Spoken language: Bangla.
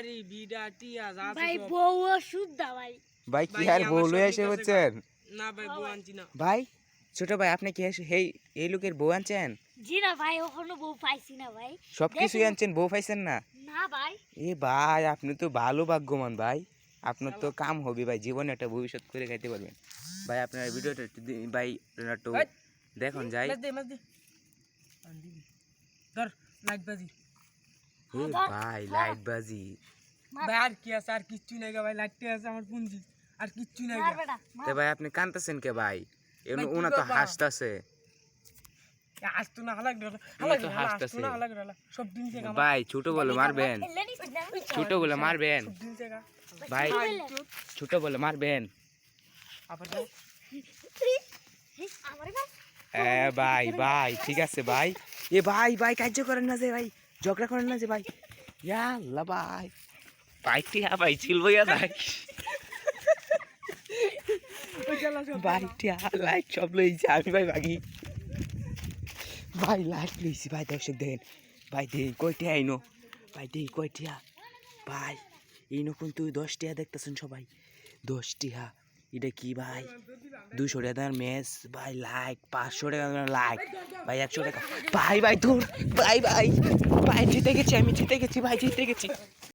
গাড়ি বিডা টিয়া যা আছে ভাই সব। বউ শুদ্ধ ভাই। ভাই কি ভাই, আর আমার বউ সব লয়ে ঠিক এসে আছে বলছেন? না ভাই বউ আনছি না। ভাই ছোট ভাই আপনি কি এই লোকের বউ আনছেন? জি না ভাই, ওখানে বউ পাইছি না ভাই। সবকিছুই দেখেন। আনছেন, বউ পাইছেন না? না ভাই। এ ভাই আপনি তো ভালো ভাগ্যবান ভাই, আপনার তো কাম হবে ভাই, জীবনে একটা ভবিষ্যৎ করে খাইতে পারবেন ভাই। আপনার ভিডিওটা ভাই একটু এই, দেখুন যাই। মাছ দে আনবি ধর লাইট বাজি। এ ভাই লাইট বাজি। ভাই আর কি আছে, আর কিচ্ছু নাই গা ভাই, লাইটটা আছে আমার পুঞ্জি, আর কিচ্ছু নাই মার গা। বেটা তো ভাই আপনি কাঁদতেছেন কে ভাই? ভাই, কি ওনা তো করবা? হাসতাছে। আজ তো না হালাক রে, ওনা তো হাসতাছে। হালাক রে সব দিন থেকে আমার ভাই ছোট বলে মারবেন, খেললে নিস না। ছোট বলে মারবেন সব দিন থেকে ভাই, ছোট বলে মারবেন। আবার যাও। আমারে ভাই ভাই ভাই ঠিক আছে ভাই। এ ভাই ভাই কার্য করেন না যে ভাই, ঝগড়া করেন না যে ভাই। ইয়াল্লা ভাই ভাই টিয়া ভাই ছিল ভাইয়া ভাই, ওই জ্বালা সব ভাই টিয়া লাইট সব লইছে আমি ভাই ভাগি। ভাই লাইট লইছি ভাই, দর্শক দেখেন ভাই দেই কয়টিয়া আইনো, ভাই দেই কয়টিয়া ভাই এইনো কিন্তু 10 টিয়া দেখতেছেন সবাই, 10 টিয়া। এটা কি ভাই 200 টাকার ম্যাচ ভাই, লাইক 500 টাকা লাইক ভাই, 100 টাকা ভাই ভাই দূর ভাই ভাই ভাই জিতে গেছি, আমি জিতে গেছি ভাই, জিতে গেছি।